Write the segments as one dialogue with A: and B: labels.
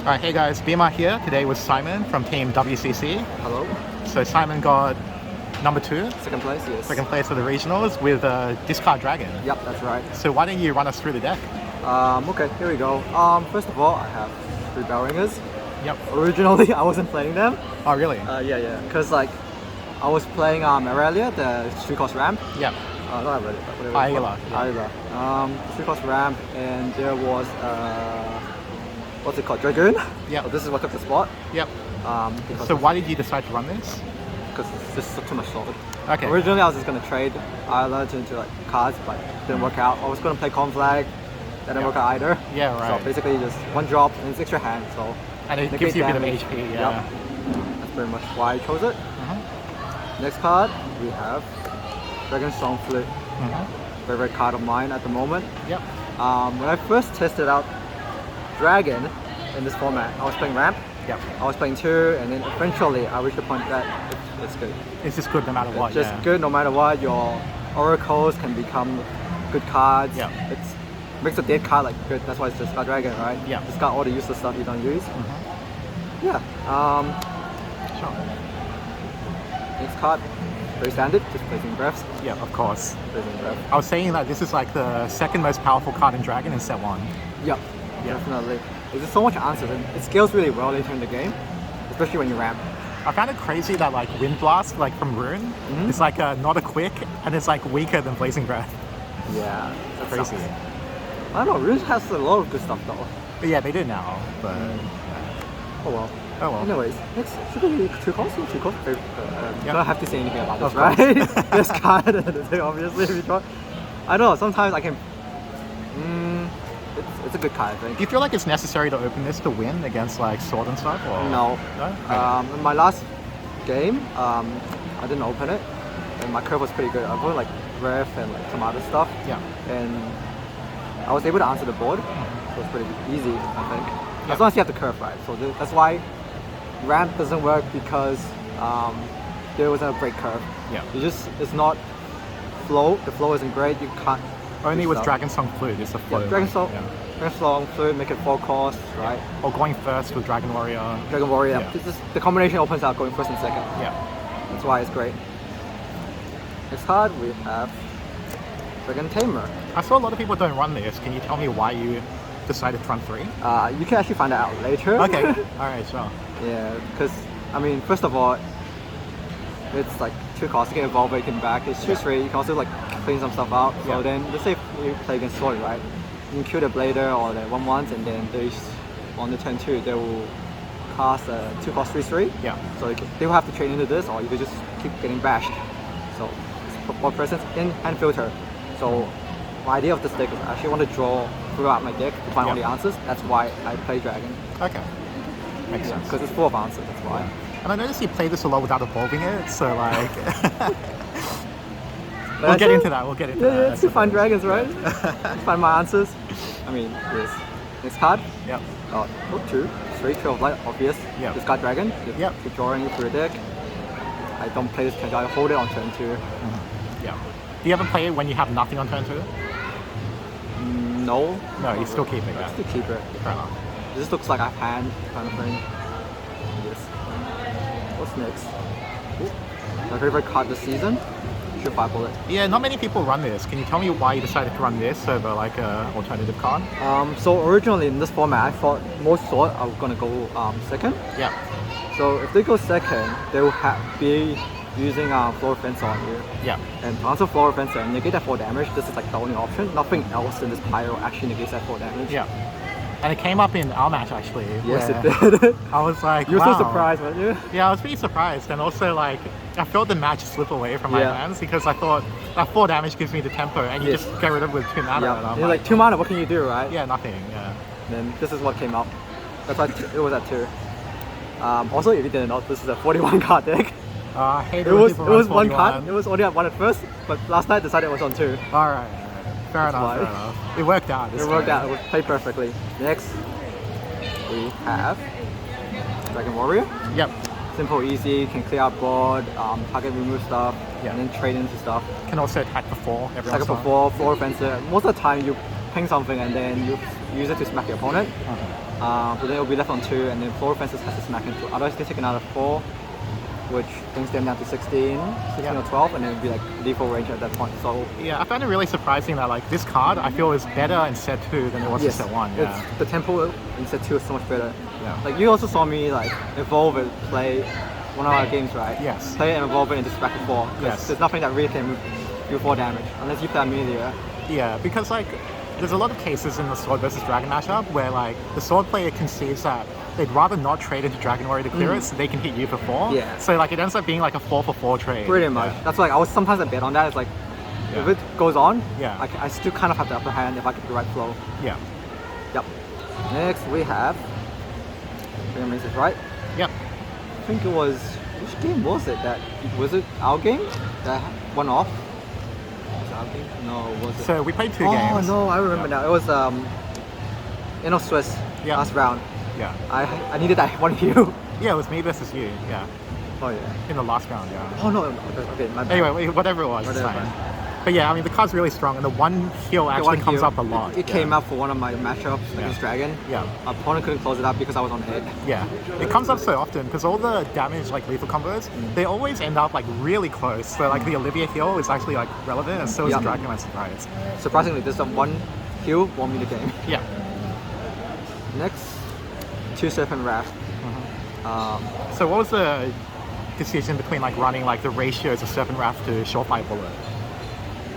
A: Alright, hey guys, BMR here. Today with Simon from Team WCC.
B: Hello.
A: So Simon got number 2.
B: Second place, yes.
A: Second place at the regionals with Discard Dragon.
B: Yep, that's right.
A: So why don't you run us through the deck?
B: Okay, here we go. First of all, I have 3 bell ringers.
A: Yep.
B: Originally, I wasn't playing them.
A: Oh really?
B: Yeah. Because like, I was playing Aurelia, the 3-cost ramp.
A: Yep.
B: Not Aurelia, but whatever.
A: Ayla.
B: Ayla. 3-cost ramp, and there was what's it called? Dragoon.
A: Yep.
B: So this is what took the spot.
A: Yep. So why did you decide to run this?
B: Because this is too much solid.
A: Okay.
B: Originally, I was just gonna trade Ayla into like cards, but it didn't work out. I was gonna play Conflag, that didn't work out either.
A: Yeah, right.
B: So basically, just one drop and it's extra hand. So
A: And it gives you a bit of HP, yeah.
B: Yep. That's pretty much why I chose it. Next card, we have Dragon Song Flute. Favorite card of mine at the moment.
A: Yep.
B: When I first tested out Dragon in this format, I was playing ramp.
A: Yep.
B: I was playing 2, and then eventually I reached the point that it's good.
A: It's just good no matter what.
B: It's just good no matter what. Your oracles can become good cards.
A: Yeah.
B: It's makes a dead card like good. That's why it's just Discard Dragon, right?
A: Yeah.
B: Discard all the useless stuff you don't use. Yeah.
A: Sure.
B: Next card, very standard, just placing breaths.
A: Yeah, of course.
B: Placing breath.
A: I was saying that this is like the second most powerful card in Dragon in set 1.
B: Yep.
A: Yeah.
B: Definitely. There's so much answers, and it scales really well later in the game, especially when you ramp.
A: I found it crazy that like Wind Blast, like from Rune, it's like not a quick, and it's like weaker than Blazing Breath.
B: Yeah. That's
A: Crazy.
B: I don't know. Rune has a lot of good stuff though.
A: But yeah, they do now. But
B: Oh well.
A: oh well.
B: Anyways, next should be 2 costs. 2 costs.
A: Yeah.
B: Don't have to say anything about this,
A: Of course.
B: right? This card, obviously, if you try. I don't know. Sometimes I can. It's a good card, I think.
A: Do you feel like it's necessary to open this to win against like Sword and stuff? Or?
B: No.
A: No?
B: In my last game, I didn't open it, and my curve was pretty good. I put like Breath and like some other stuff.
A: Yeah.
B: And I was able to answer the board, so it's pretty easy, I think.
A: Yeah.
B: As long as you have the curve right. So that's why ramp doesn't work, because there wasn't a break curve.
A: Yeah.
B: It's not flow. The flow isn't great. You can't.
A: Only
B: do
A: with
B: stuff.
A: Dragon Song Flute is the flow.
B: Yeah, Dragon Song.
A: Yeah.
B: Dragon Song Flute, make it 4 costs, right?
A: Or going first with Dragon Warrior.
B: Dragon Warrior.
A: Yeah.
B: The combination opens out going first and second.
A: Yeah.
B: That's why it's great. Next card we have Dragon Tamer.
A: I saw a lot of people don't run this. Can you tell me why you decided to run 3?
B: You can actually find that out later.
A: Okay. Alright, sure.
B: Yeah, because I mean, first of all, it's like 2 costs. You can evolve it, you can back. It's 2/3. You can also like clean some stuff out. So
A: Yeah.
B: then, let's say you play against Sword, right? You can kill the Blader or the 1/1s, and then on the turn 2 they will cast a 2 cost 3/3.
A: Yeah.
B: So they will have to trade into this, or you could just keep getting bashed. So it's more presence in hand filter. So my idea of this deck is I actually want to draw throughout my deck to find all the answers. That's why I play Dragon.
A: Okay. Makes sense.
B: Because it's full of answers. That's why.
A: And I noticed you play this a lot without evolving it, so like...
B: But
A: we'll get
B: actually-
A: into that, we'll get into that.
B: Yeah, it's to find dragons, right? To find my answers. I mean, yes. Next card.
A: Yep.
B: Hook 2. Straight Trail of Light, obvious.
A: Yep.
B: Discard Dragon.
A: Yep.
B: Keep drawing it through the deck. I don't play this because I hold it on turn 2.
A: Yeah. Do you ever play it when you have nothing on turn 2?
B: No.
A: No, you still keep it, yeah.
B: Still keep it.
A: Fair enough.
B: It just looks like I hand kind of thing. Yes. What's next? Ooh. My favorite card this season? Should 5 bullet.
A: Yeah, not many people run this. Can you tell me why you decided to run this over like a alternative card?
B: So originally in this format, I thought most Sword are gonna go second.
A: Yeah.
B: So if they go second, they will be using Floor Fence on you.
A: Yeah.
B: And to answer Floor Fence and negate that 4 damage, this is like the only option. Nothing else in this pyro actually negates that 4 damage.
A: Yeah. And it came up in our match actually.
B: Yes,
A: where
B: it did.
A: I was like,
B: You were
A: wow.
B: so surprised, weren't you?
A: Yeah, I was pretty surprised, and also like I felt the match slip away from my
B: Yeah.
A: hands because I thought that 4 damage gives me the tempo, and you
B: Yes.
A: just get rid of it with 2 mana. And
B: Yeah.
A: I'm
B: You're like 2 mana, what can you do, right?
A: yeah, nothing. Yeah.
B: Then this is what came up. That's why it was at 2. Also, if you didn't know, this is a 41 card deck.
A: I hate
B: It was 1 card. It was only at 1 at first, but last night decided it was on 2.
A: All right. Fair enough.
B: why.
A: Fair enough. It worked out.
B: It worked out. It was played perfectly. Next, we have Dragon Warrior.
A: Yep.
B: Simple, easy, can clear out board, target remove stuff,
A: Yeah.
B: and then trade into stuff.
A: Can also attack before everyone's
B: Second before, floor fencer. Most of the time you ping something and then you use it to smack your opponent. So then it will be left on 2, and then floor defenses has to smack into. Otherwise, they take another 4, which brings them down to 16 or 12, and then it would be like lethal range at that point. So
A: Yeah, I found it really surprising that like this card I feel is better in set 2 than it was in set 1. Yeah.
B: the tempo in set 2 is so much better.
A: Yeah.
B: Like you also saw me like evolve it, play one of our games, right?
A: Yes.
B: Play and evolve it into Spectre 4.
A: Yes.
B: There's nothing that really can do 4 damage unless you play Amelia.
A: Yeah, because like there's a lot of cases in the Sword versus Dragon matchup where like the Sword player concedes that they'd rather not trade into Dragon Warrior to clear it so they can hit you for 4.
B: Yeah.
A: So like it ends up being like a 4 for 4 trade.
B: Pretty much.
A: Yeah.
B: That's like sometimes I bet on that. It's like if
A: Yeah.
B: it goes on,
A: Yeah.
B: I still kind of have the upper hand if I get the right flow.
A: Yeah.
B: Yep. Next we have Makes it right.
A: Yep.
B: I think it was which game was it our game that went off? Was it our game? No, was it?
A: So we played 2
B: Oh
A: games.
B: no, I remember now. It was Swiss
A: Yeah.
B: last round.
A: Yeah.
B: I needed that one heal.
A: Yeah, it was me versus you. Yeah.
B: Oh yeah.
A: In the last round, yeah.
B: Oh no, okay, my bad.
A: Anyway, whatever it was, it's
B: Whatever.
A: fine. But yeah, I mean the card's really strong and the one heal actually
B: One
A: comes
B: heal.
A: up a lot.
B: It came up for one of my matchups against Dragon.
A: Yeah.
B: My opponent couldn't close it up because I was on hit.
A: Yeah, it comes up so often because all the damage like lethal combos, they always end up like really close. So like the Olivia heal is actually like relevant, and so is
B: Yeah.
A: the Dragon Lance Surprise.
B: Surprisingly, this one heal won me the game.
A: Yeah.
B: Next, 2 Serpent Raft.
A: So what was the decision between like running like the ratios of Serpent Wrath to Surefire Bullet?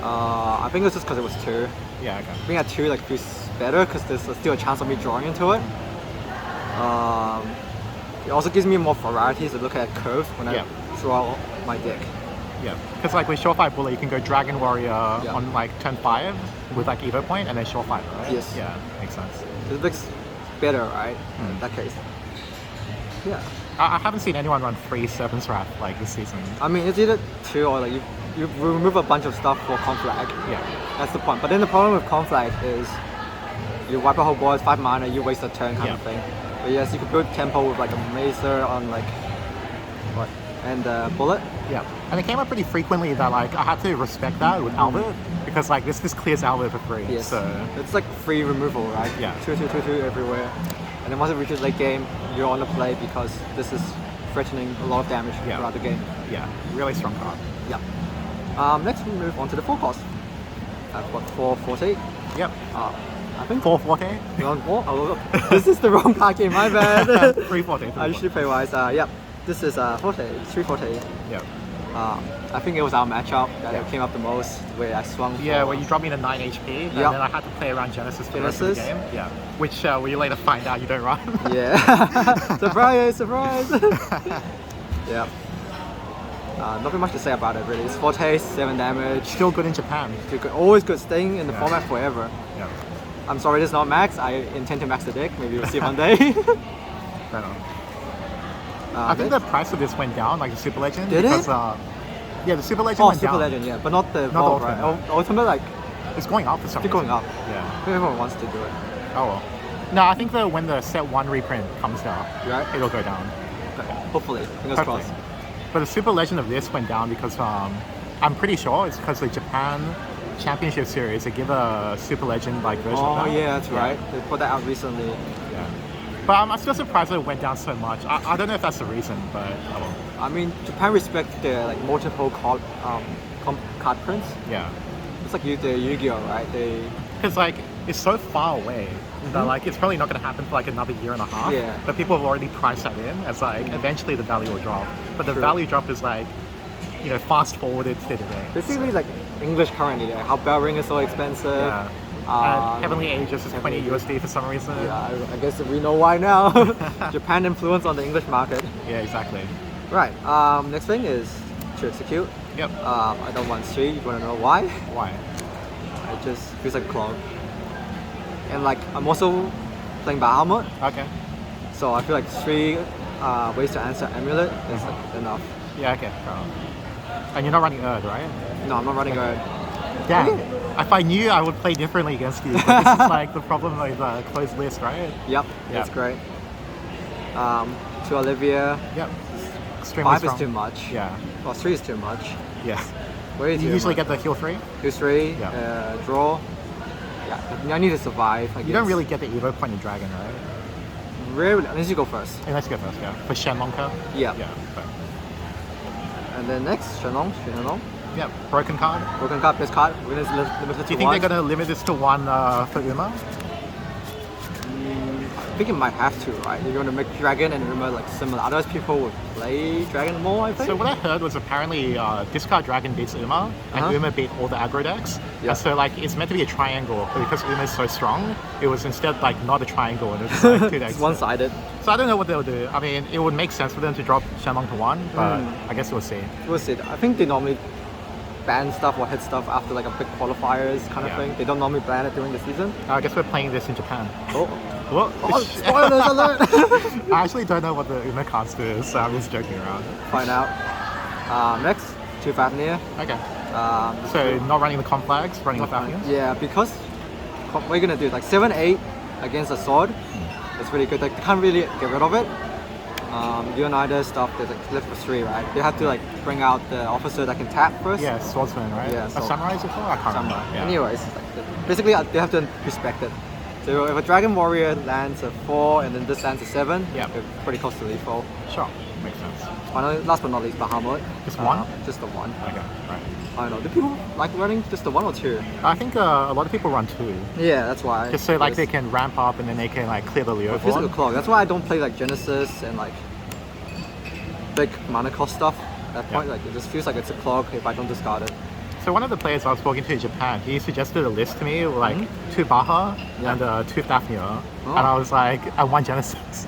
B: I think it's just because it was 2.
A: Yeah, okay.
B: Being at 2 like feels better because there's still a chance of me drawing into it. It also gives me more variety to look at curves when
A: Yeah.
B: I draw my deck.
A: Yeah, because like with Surefire Bullet, you can go Dragon Warrior on like turn 5 with like Evo Point and then Surefire, right?
B: Yes.
A: Yeah, makes sense.
B: It looks better, right? In that case. Yeah.
A: I haven't seen anyone run 3 Serpent's Wrath like this season.
B: I mean, it's either 2 or like you remove a bunch of stuff for Conflag.
A: Yeah.
B: That's the point. But then the problem with Conflag is you wipe a whole board, 5 mana, you waste a turn kind of thing. But yes, you could build tempo with like a Mazer on like what and Bullet.
A: Yeah, and it came up pretty frequently that like I had to respect that with Albert because like this clears Albert for free.
B: Yes.
A: So
B: It's like free removal, right?
A: Yeah.
B: 2, 2, 2, 2 everywhere. And then once it reaches late game, you're on the play because this is threatening a lot of damage throughout the game.
A: yeah, really strong card.
B: Yeah. Next we move on to the 4 cost. I've got 4 Forte.
A: Yep.
B: I think
A: 4 Forte.
B: this is the wrong card game, my bad.
A: 3 Forte.
B: I usually play wise. Yep. This is Forte, 3 Forte.
A: Yeah.
B: I think it was our matchup that came up the most, where I swung for...
A: Yeah, where you dropped me to 9 HP, and then I had to play around Genesis for the rest of the game. Yeah. Which we later find out you don't run.
B: Yeah. Surprise, surprise! Yeah. Nothing much to say about it really. It's Forte, 7 damage.
A: Still good in Japan.
B: Always good, staying in the format forever.
A: Yeah.
B: I'm sorry, this is not max. I intend to max the deck. Maybe we'll see one day.
A: Right on. I think the price of this went down, like the Super Legend.
B: Did
A: because,
B: it?
A: Yeah, the Super Legend
B: Oh,
A: went
B: Super
A: down.
B: Legend, yeah, but not the
A: Not the
B: Evolve, right?
A: Ultimate.
B: Ultimate, like,
A: It's going up for some
B: keep
A: reason.
B: going up.
A: Yeah.
B: I think everyone wants to do it.
A: Oh well. No, I think when the set 1 reprint comes down,
B: Right?
A: it'll go down.
B: Okay. Hopefully, fingers
A: Hopefully.
B: crossed.
A: But the Super Legend of this went down because I'm pretty sure it's because the Japan Championship Series, they give a Super Legend like version of
B: Oh
A: that.
B: yeah, that's right. They put that out recently.
A: Yeah. But I'm still surprised that it went down so much. I don't know if that's the reason, but oh well.
B: I mean, Japan respects their like multiple card prints.
A: Yeah.
B: It's like the Yu-Gi-Oh, right? They
A: Because like it's so far away that like it's probably not going to happen for like another year and a half.
B: Yeah.
A: But people have already priced that in as like eventually the value will drop. But the
B: True.
A: value drop is like, you know, fast forwarded to today.
B: basically like English currently there. How Bell Ring is so expensive.
A: Yeah. And Heavenly Aegis is 20 USD for some reason.
B: Yeah, I guess we know why now. Japan influence on the English market.
A: Yeah, exactly.
B: Right. Next thing is to execute.
A: Yep.
B: I don't want 3. You wanna know why?
A: Why?
B: It just feels like a clone. And like I'm also playing Bahamut,
A: Okay.
B: so I feel like 3 ways to answer Amulet is like enough.
A: Yeah, okay. And you're not running Erd, right?
B: No, I'm not running a.
A: Damn. If I knew, I would play differently against you. But this is like the problem with the closed list, right?
B: Yep, that's great. To Olivia,
A: Yep. Extremely
B: 5
A: strong.
B: is too much.
A: Yeah.
B: Well, 3 is too much.
A: Yeah.
B: Way too
A: You usually
B: much.
A: get the heal 3.
B: Heal 3,
A: Yeah.
B: draw. Yeah, I need to survive. I
A: You don't
B: guess.
A: really get the Evo Point in Dragon, right?
B: Rarely, unless you go first.
A: Hey, let's go first, yeah. For Shenlong card?
B: Yeah.
A: Yeah. Okay.
B: And then next, Shenlong.
A: Yeah, broken card.
B: Broken card, best card. Winners limited
A: Do you
B: to
A: think
B: one.
A: they're going to limit this to one for Uma?
B: I think it might have to, right? If you want to make Dragon and Uma like similar. Otherwise, people would play Dragon more, I think.
A: So what I heard was apparently discard Dragon beats Uma, and
B: Uh-huh.
A: Uma beat all the aggro decks.
B: Yeah.
A: And so like it's meant to be a triangle, but because Uma is so strong, it was instead like not a triangle, and it was like two decks.
B: It's one-sided.
A: So I don't know what they'll do. I mean, it would make sense for them to drop Shenlong to one, but I guess we'll see.
B: We'll see. I think they normally ban stuff or hit stuff after like a big qualifiers kind of
A: Yeah.
B: thing. They don't normally ban it during the season.
A: I guess we're playing this in Japan.
B: Oh,
A: What?
B: spoilers alert!
A: I actually don't know what the Uma cards do, so I'm just joking around.
B: Find out. Next, 2 Fafnir.
A: Okay.
B: Um,
A: So not running the comp flags, running the Falcons?
B: Yeah, because what we're gonna do like 7-8 against a sword. It's really good. Like they can't really get rid of it. Leonidas stuff there's like live for 3, right? They have to like bring out the officer that can tap first.
A: Yeah, swordsman, right?
B: Yeah,
A: A
B: so-
A: samurai is it called? I can't remember. Yeah.
B: Anyways, like, basically they have to respect it. So if a dragon warrior lands a 4 and then this lands a 7,
A: Yeah.
B: they're pretty close to lethal.
A: Sure, makes sense.
B: Finally, last but not least, Bahamut.
A: Just one?
B: Just the one.
A: Okay, right.
B: I don't know. Do people like running just the 1 or 2?
A: I think a lot of people run two,
B: Yeah, that's why.
A: just so like they
B: Because-
A: can ramp up and then they can like clear the Leo
B: physical
A: board.
B: clock. That's why I don't play like Genesis and like big mana cost stuff. At that point,
A: Yeah.
B: like it just feels like it's a clock if I don't discard it.
A: So one of the players I was talking to in Japan, he suggested a list to me like two Baja
B: Yeah.
A: and two Fafnir,
B: Oh.
A: and I was like, and one Genesis.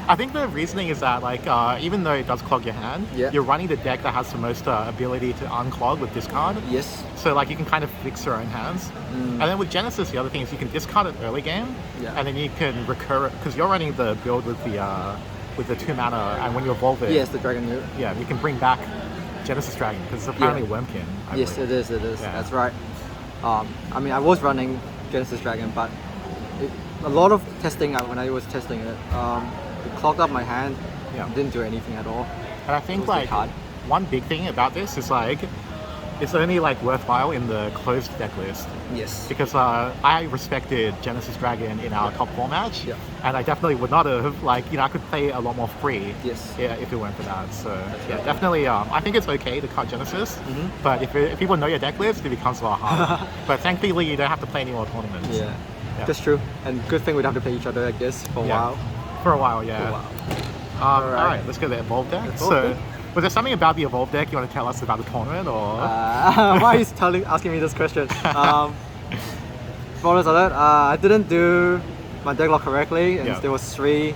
A: I think the reasoning is that like even though it does clog your hand,
B: Yeah.
A: you're running the deck that has the most ability to unclog with discard.
B: Yes.
A: So like you can kind of fix your own hands. And then with Genesis, the other thing is you can discard it early game,
B: Yeah.
A: and then you can recur it because you're running the build with the 2 mana, and when you evolve it,
B: Yes, the dragon newt.
A: yeah, you can bring back Genesis Dragon because it's apparently
B: Yeah.
A: Wormkin. I
B: Yes,
A: believe.
B: it is. It is.
A: Yeah.
B: That's right. I mean, I was running Genesis Dragon, but a lot of testing when I was testing it, it clogged up my hand.
A: Yeah.
B: Didn't do anything at all.
A: And I
B: It
A: think
B: was
A: like
B: hard.
A: one big thing about this is like it's only like worthwhile in the closed deck list
B: Yes.
A: because I respected Genesis Dragon in our top 4 match,
B: Yeah.
A: and I definitely would not have like I could play a lot more free.
B: Yes.
A: Yeah, if it weren't for that. So yeah,
B: right.
A: definitely. I think it's okay to cut Genesis, but if people know your deck list, it becomes a lot harder. But thankfully, you don't have to play any more tournaments.
B: Yeah.
A: Yeah.
B: That's true. And good thing we don't have to play each other, I guess, for a
A: Yeah.
B: while.
A: For a while, yeah.
B: For a while.
A: All right, let's go to the Evolve deck.
B: Evolve
A: So,
B: deck.
A: was there something about the Evolve deck you want to tell us about the tournament, or?
B: Why are you asking me this question? Spoilers alert, I didn't do my deck lock correctly, and
A: Yeah.
B: there was 3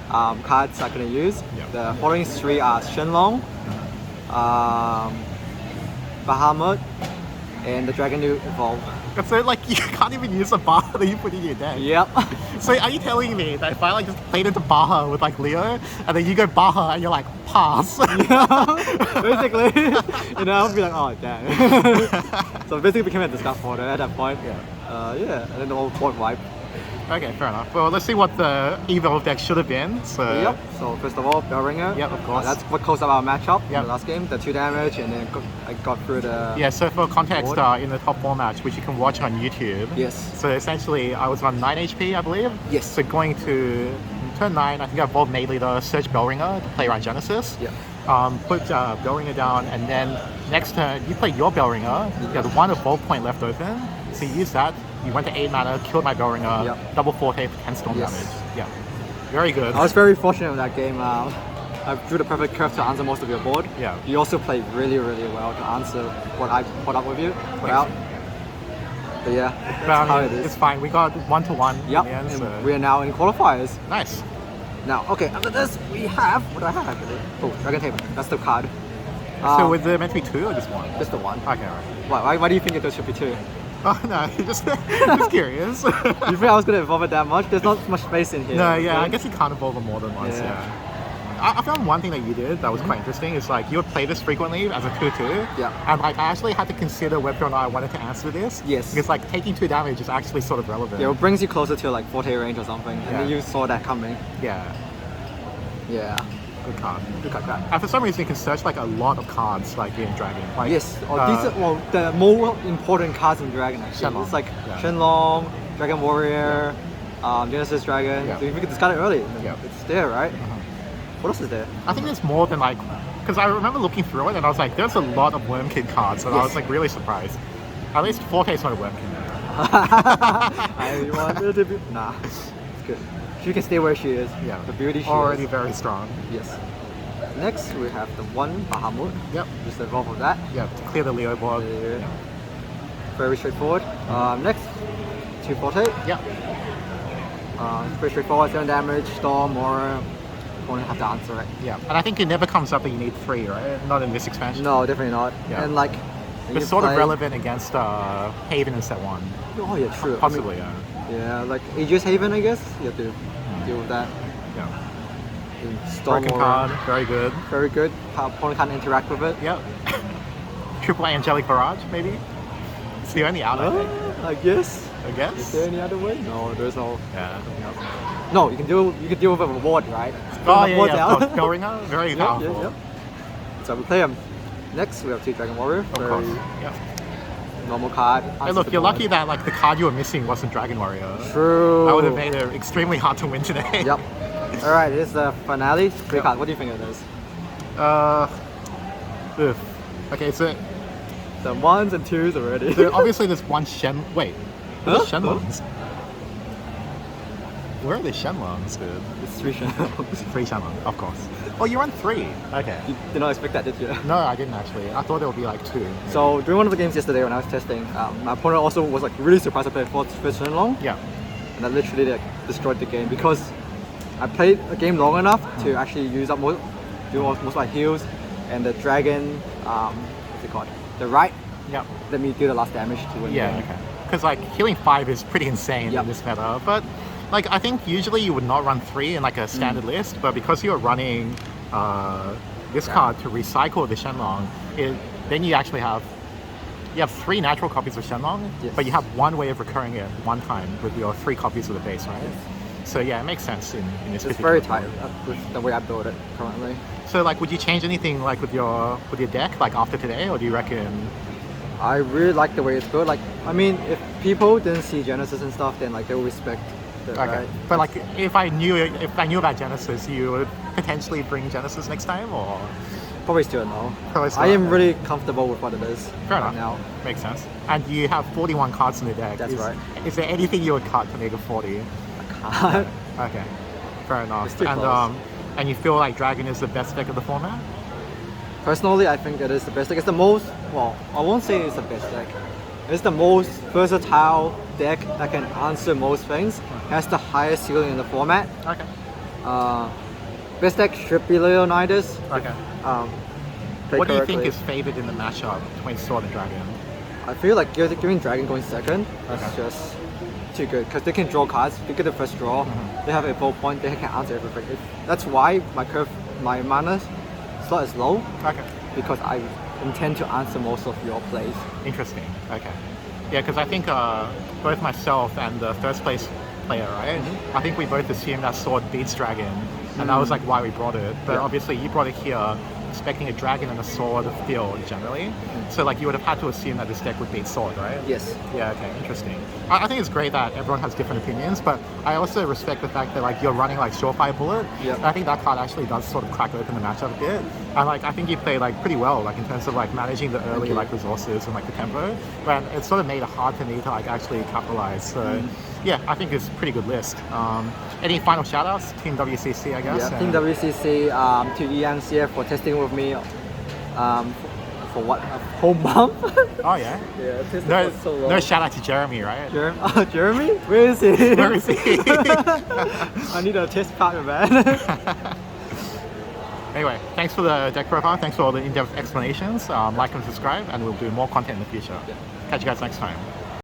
B: cards I couldn't use.
A: Yeah.
B: The following 3 are Shenlong, Bahamut, and the Dragon Newt Evolve.
A: So, like, you can't even use a Baja that you put in your deck.
B: Yep.
A: So, are you telling me that if I like just played into Baja with like Leo, and then you go Baja and you're like pass?
B: Basically, I'll be like, oh damn. So basically became a discard fodder at that point. Yeah, and then the whole board wipe.
A: Okay, fair enough. Well, let's see what the Evolve deck should have been. So,
B: Yep. So first of all, Bellringer.
A: Yep, of course.
B: That's what closed up our matchup in
A: Yep.
B: the last game. The 2 damage, and then I got through the.
A: yeah. So for context,
B: Board.
A: in the top 4 match, which you can watch on YouTube.
B: Yes.
A: So essentially, I was on 9 HP, I believe.
B: Yes.
A: So going to turn 9, I think I evolved Melee Leader, search Bellringer to play around Genesis.
B: Yeah.
A: Put Bellringer down, and then next turn you play your Bellringer. You had 1 evolve point left open, so you use that. You went to 8 mana, killed my Bellringer,
B: Yep.
A: double forte for 10 storm
B: Yes.
A: damage. Yeah, very good.
B: I was very fortunate in that game. I drew the perfect curve to answer most of your board.
A: Yeah.
B: You also played really, really well to answer what I put up with you. Put out. But yeah,
A: But,
B: that's how
A: I
B: it
A: mean,
B: is.
A: it's fine. We got 1-1
B: Yep.
A: in the end.
B: And
A: So.
B: we are now in qualifiers.
A: Nice.
B: Now, okay, after this we have what do I have actually? Oh, Dragon Tamer. That's the card.
A: So was there meant to be 2 or just 1?
B: Just the one.
A: Okay, alright.
B: Why do you think there should be 2?
A: Oh no, just curious.
B: You think I was gonna evolve it that much? There's not much space in here.
A: No, yeah, I
B: okay?
A: guess you can't evolve them more than once,
B: Yeah.
A: yeah. I found one thing that you did that was quite interesting is like you would play this frequently as a 2-2.
B: Yeah.
A: And like I actually had to consider whether or not I wanted to answer this.
B: Yes.
A: Because like taking 2 damage is actually sort of relevant.
B: Yeah, it brings you closer to like 40 range or something, and then
A: Yeah.
B: you saw that coming.
A: Yeah.
B: Yeah.
A: Good card.
B: Good card.
A: And for some reason you can search like a lot of cards like in Dragon. Like,
B: Yes, these are the more important cards in Dragon actually.
A: Shenlong.
B: It's like
A: Yeah.
B: Shenlong, Dragon Warrior, Genesis Dragon.
A: Yeah.
B: So if we could discard it early, then
A: Yeah.
B: it's there, right? What else is there?
A: I think there's more than like, because I remember looking through it and I was like, there's a lot of Wormkin cards, and I was like really surprised. At least 4K is not a Wormkin.
B: I wanted to be. Nah, it's good. She can stay where she is.
A: Yeah.
B: The beauty she
A: Already
B: is.
A: very strong.
B: Yes. Next, we have the one Bahamut.
A: Yep.
B: Just evolve of that.
A: Yeah, to clear the Leo board.
B: Yeah. Very straightforward. Next, 2 Forte.
A: Yep.
B: Pretty straightforward. 7 damage, Storm, or opponent have to answer it.
A: Yeah. And I think it never comes up that you need 3, right? Not in this expansion.
B: No, definitely not.
A: Yeah.
B: And like,
A: It's sort of relevant against Haven in set 1.
B: Oh yeah, true.
A: Possibly,
B: I mean, yeah, like Aegis Haven, I guess. You have to deal with that.
A: Yeah.
B: Storm
A: Broken
B: Aura,
A: card, very good.
B: very good. Opponent can't interact with it.
A: Yep. Triple Angelic Barrage, maybe? It's the only out, I think.
B: I guess.
A: I guess.
B: Is there any other way? No, there's no.
A: Yeah.
B: No, you can deal with a reward, right?
A: Oh,
B: Reward
A: yeah,
B: down.
A: yeah. Bellringer, very
B: Yep,
A: powerful.
B: yep, yep. So we play him. Next, we have 2 Dragon Warrior.
A: Of
B: Very
A: course. Yeah.
B: normal card.
A: Hey, look, you're lucky that like the card you were missing wasn't Dragon Warrior.
B: True.
A: That would have made it extremely hard to win today.
B: Yep. Alright, this is the finale. Free card. What do you think of this?
A: Oof. Okay, so
B: The 1s and 2s already.
A: obviously there's one Wait,
B: Huh?
A: where's Shenlongs? Where are the Shenlongs, dude?
B: It's 3 Shenlongs.
A: 3 Shenlong, of course. Oh, you run 3. Okay.
B: You did not expect that, did you?
A: No, I didn't actually. I thought there would be like 2.
B: So during one of the games yesterday when I was testing, my opponent also was like really surprised I played 4th Shenlong,
A: Yeah.
B: and I literally like destroyed the game because I played a game long enough to actually use up most of my heals, and the dragon, what's it called? The right
A: Yeah.
B: let me do the last damage to win the
A: Yeah,
B: game.
A: okay. Because like healing 5 is pretty insane
B: Yep.
A: in this meta, but like I think usually you would not run 3 in like a standard list, but because you're running this card to recycle the Shenlong, then you actually have 3 natural copies of Shenlong,
B: Yes.
A: but you have one way of recurring it one time with your 3 copies of the base, right? So yeah, it makes sense in this.
B: It's
A: particular
B: very
A: form.
B: tight with the way I build it currently.
A: So like, would you change anything like with your deck like after today, or do you reckon?
B: I really like the way it's built. Like, I mean, if people didn't see Genesis and stuff, then like they'll respect the
A: Okay,
B: right.
A: but like if I knew about Genesis, you would potentially bring Genesis next time, or
B: Probably still no.
A: Probably still
B: I am
A: no.
B: really comfortable with what it is
A: fair
B: right
A: enough.
B: now.
A: Makes sense. And you have 41 cards in the deck.
B: That's right.
A: Is there anything you would cut to make it 40?
B: I can't.
A: Okay, fair enough.
B: It's too
A: And
B: close.
A: and you feel like Dragon is the best deck of the format?
B: Personally, I think it is the best deck. It's the most, well, I won't say it's the best deck. It's the most versatile deck that can answer most things. Has the highest ceiling in the format.
A: Okay.
B: Best deck should be Leonidas.
A: Okay.
B: Played
A: What do you
B: correctly.
A: think is favored in the matchup between Sword and Dragon?
B: I feel like giving Dragon going second
A: Okay.
B: is just too good because they can draw cards. They get the first draw.
A: Mm-hmm.
B: They have a full point. They can answer everything. That's why my mana slot is low,
A: Okay.
B: because I intend to answer most of your plays.
A: Interesting. Okay. Yeah, because I think both myself and the first place player, right? I think we both assumed that Sword beats Dragon, and that was like why we brought it. But
B: Yeah.
A: obviously you brought it here expecting a Dragon and a Sword field generally. So like you would have had to assume that this deck would beat Sword, right?
B: Yes.
A: Yeah, okay, interesting. I think it's great that everyone has different opinions, but I also respect the fact that like you're running like Surefire Bullet.
B: Yep.
A: And I think that card actually does sort of crack open the matchup a bit. And like I think you play like pretty well, like in terms of like managing the early
B: you.
A: like resources and like the tempo. When it sort of made it hard for me to like actually capitalize. So yeah, I think it's a pretty good list. Any final shout outs? Team WCC, I guess.
B: Yeah. Team WCC, to Yang CF for testing with me. For what, a whole month?
A: Oh yeah.
B: Yeah, testing
A: No,
B: for so long.
A: no shout out to Jeremy, right?
B: Jeremy? Where is he?
A: Where is he?
B: I need a test partner, man.
A: Anyway, thanks for the deck profile. Thanks for all the in-depth explanations. Like and subscribe, and we'll do more content in the future. Catch you guys next time.